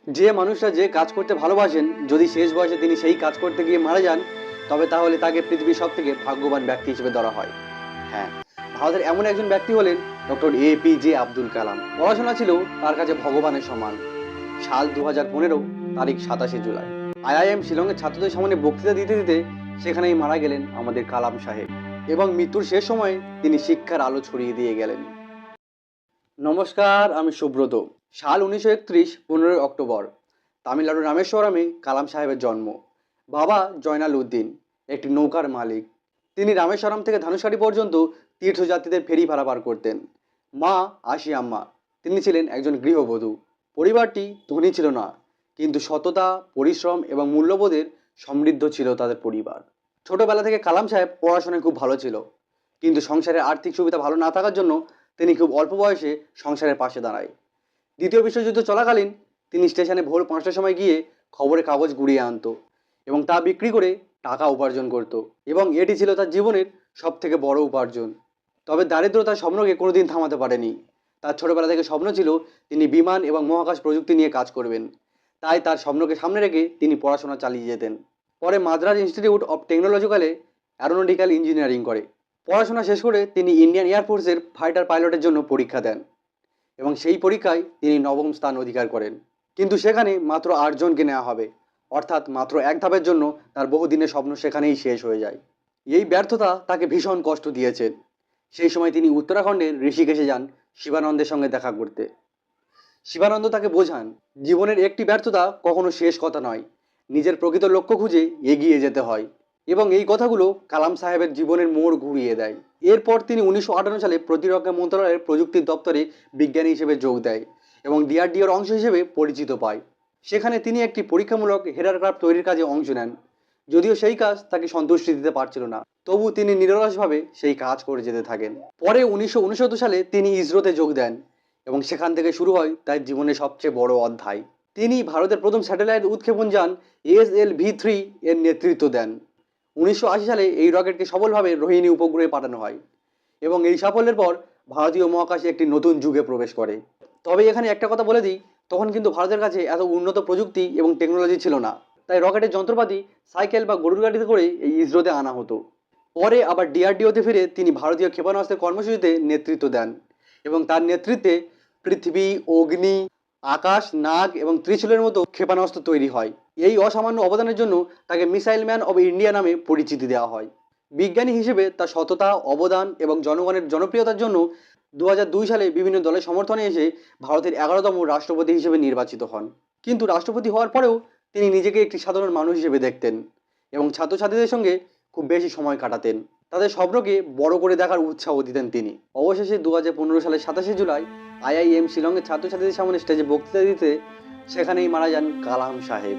যে মানুষরা যে কাজ করতে ভালোবাসেন যদি শেষ বয়সে তিনি সেই কাজ করতে গিয়ে মারা যান তবে তাহলে তাকে পৃথিবীর সব থেকে ভাগ্যবান ব্যক্তি হিসেবে ধরা হয়। হ্যাঁ, ভারতের এমন একজন ব্যক্তি হলেন ডক্টর APJ আব্দুল কালাম। পড়াশোনা ছিল তার কাছে ভগবানের সমান। সাল 2015, তারিখ 27 জুলাই। IIM শিলংয়ের ছাত্রদের সামনে বক্তৃতা দিতে দিতে সেখানেই মারা গেলেন আমাদের কালাম সাহেব। এবং মৃত্যুর শেষ সময়ে তিনি শিক্ষার আলো ছড়িয়ে দিয়ে গেলেন। নমস্কার, আমি সুব্রত। সাল 1931, 15 অক্টোবর, তামিলনাড়ুর রামেশ্বরমে কালাম সাহেবের জন্ম। বাবা জয়নাল উদ্দিন একটি নৌকার মালিক। তিনি রামেশ্বরম থেকে ধানুষকাটি পর্যন্ত তীর্থযাত্রীদের ফেরি পারাপার করতেন। মা আশি আম্মা, তিনি ছিলেন একজন গৃহবধূ। পরিবারটি ধনী ছিল না, কিন্তু সততা, পরিশ্রম এবং মূল্যবোধের সমৃদ্ধ ছিল তাদের পরিবার। ছোটবেলা থেকে কালাম সাহেব পড়াশোনায় খুব ভালো ছিল, কিন্তু সংসারের আর্থিক সুবিধা ভালো না থাকার জন্য তিনি খুব অল্প বয়সে সংসারের পাশে দাঁড়ায়। দ্বিতীয় বিশ্বযুদ্ধ চলাকালীন তিনি স্টেশনে ভোর 5টার সময় গিয়ে খবরের কাগজ গুড়িয়ে আনতো এবং তা বিক্রি করে টাকা উপার্জন করত, এবং এটি ছিল তার জীবনের সব থেকে বড় উপার্জন। তবে দারিদ্র তার স্বপ্নকে কোনোদিন থামাতে পারেনি। তার ছোটবেলা থেকে স্বপ্ন ছিল তিনি বিমান এবং মহাকাশ প্রযুক্তি নিয়ে কাজ করবেন। তাই তার স্বপ্নকে সামনে রেখে তিনি পড়াশোনা চালিয়ে যেতেন। পরে মাদ্রাজ ইনস্টিটিউট অফ টেকনোলজিক্যালে অ্যারোনটিক্যাল ইঞ্জিনিয়ারিং করে। পড়াশোনা শেষ করে তিনি ইন্ডিয়ান এয়ারফোর্সের ফাইটার পাইলটের জন্য পরীক্ষা দেন এবং সেই পরীক্ষায় তিনি 9ম স্থান অধিকার করেন। কিন্তু সেখানে মাত্র 8জনকে নেওয়া হবে, অর্থাৎ মাত্র এক ধাপের জন্য তার বহুদিনের স্বপ্ন সেখানেই শেষ হয়ে যায়। এই ব্যর্থতা তাকে ভীষণ কষ্ট দিয়েছে। সেই সময় তিনি উত্তরাখণ্ডের ঋষিকেশে যান শিবানন্দের সঙ্গে দেখা করতে। শিবানন্দ তাকে বোঝান জীবনের একটি ব্যর্থতা কখনো শেষ কথা নয়, নিজের প্রকৃত লক্ষ্য খুঁজে এগিয়ে যেতে হয়। এবং এই কথাগুলো কালাম সাহেবের জীবনের মোড় ঘুরিয়ে দেয়। এরপর তিনি 1958 সালে প্রতিরক্ষা মন্ত্রণালয়ের প্রযুক্তির দপ্তরে বিজ্ঞানী হিসেবে যোগ দেয় এবং DRDOর অংশ হিসেবে পরিচিত পায়। সেখানে তিনি একটি পরীক্ষামূলক হেডারক্রাফট তৈরির কাজে অংশ নেন। যদিও সেই কাজ তাকে সন্তুষ্টি দিতে পারছিল না, তবু তিনি নিরলসভাবে সেই কাজ করে যেতে থাকেন। পরে 1969 সালে তিনি ইসরোতে যোগ দেন এবং সেখান থেকে শুরু হয় তার জীবনের সবচেয়ে বড় অধ্যায়। তিনি ভারতের প্রথম স্যাটেলাইট উৎক্ষেপণ যান SLV-3 এর নেতৃত্ব দেন। 1980 সালে এই রকেটকে সফলভাবে রোহিণী উপগ্রহে পাঠানো হয় এবং এই সাফল্যের পর ভারতীয় মহাকাশে একটি নতুন যুগে প্রবেশ করে। তবে এখানে একটা কথা বলে দিই, তখন কিন্তু ভারতের কাছে এত উন্নত প্রযুক্তি এবং টেকনোলজি ছিল না। তাই রকেটের যন্ত্রপাতি সাইকেল বা গরুর গাড়িতে করে এই ইসরোতে আনা হতো। পরে আবার DRDOতে ফিরে তিনি ভারতীয় ক্ষেপণাস্ত্রের কর্মসূচিতে নেতৃত্ব দেন এবং তার নেতৃত্বে পৃথিবী, অগ্নি, আকাশ, নাগ এবং ত্রিশূলের মতো ক্ষেপণাস্ত্র তৈরি হয়। এই অসামান্য অবদানের জন্য তাকে মিসাইল ম্যান অব ইন্ডিয়া নামে পরিচিতি দেওয়া হয়। বিজ্ঞানী হিসেবে তার সততা, অবদান এবং জনগণের জনপ্রিয়তার জন্য 2002 সালে বিভিন্ন দলের সমর্থনে এসে ভারতের 11তম রাষ্ট্রপতি হিসেবে নির্বাচিত হন। কিন্তু রাষ্ট্রপতি হওয়ার পরেও তিনি নিজেকে একটি সাধারণ মানুষ হিসেবে দেখতেন এবং ছাত্রছাত্রীদের সঙ্গে খুব বেশি সময় কাটাতেন। তাদের স্বপ্নকে বড় করে দেখার উৎসাহ দিতেন তিনি। অবশেষে 2015 সালের 27 জুলাই IIM শিলংয়ের ছাত্রছাত্রীদের সামনে স্টেজে বক্তৃতা দিতে সেখানেই মারা যান কালাম সাহেব।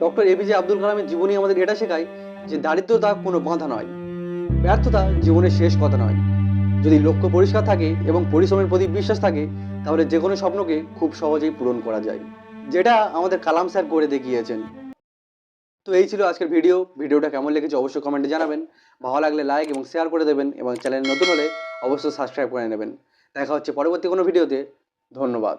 ডক্টর APJ আব্দুল কালামের জীবনী আমাদের এটা শেখায় যে দারিদ্রতা কোনো বাধা নয়, ব্যর্থতা জীবনের শেষ কথা নয়। যদি লক্ষ্য পরিষ্কার থাকে এবং পরিশ্রমের প্রতি বিশ্বাস থাকে তাহলে যে কোনো স্বপ্নকে খুব সহজেই পূরণ করা যায়, যেটা আমাদের কালাম স্যার করে দেখিয়েছেন। তো এই ছিল আজকের ভিডিওটা কেমন লেগেছে অবশ্যই কমেন্টে জানাবেন। ভালো লাগলে লাইক এবং শেয়ার করে দেবেন এবং চ্যানেল নতুন হলে অবশ্যই সাবস্ক্রাইব করে নেবেন। দেখা হচ্ছে পরবর্তী কোনো ভিডিওতে। ধন্যবাদ।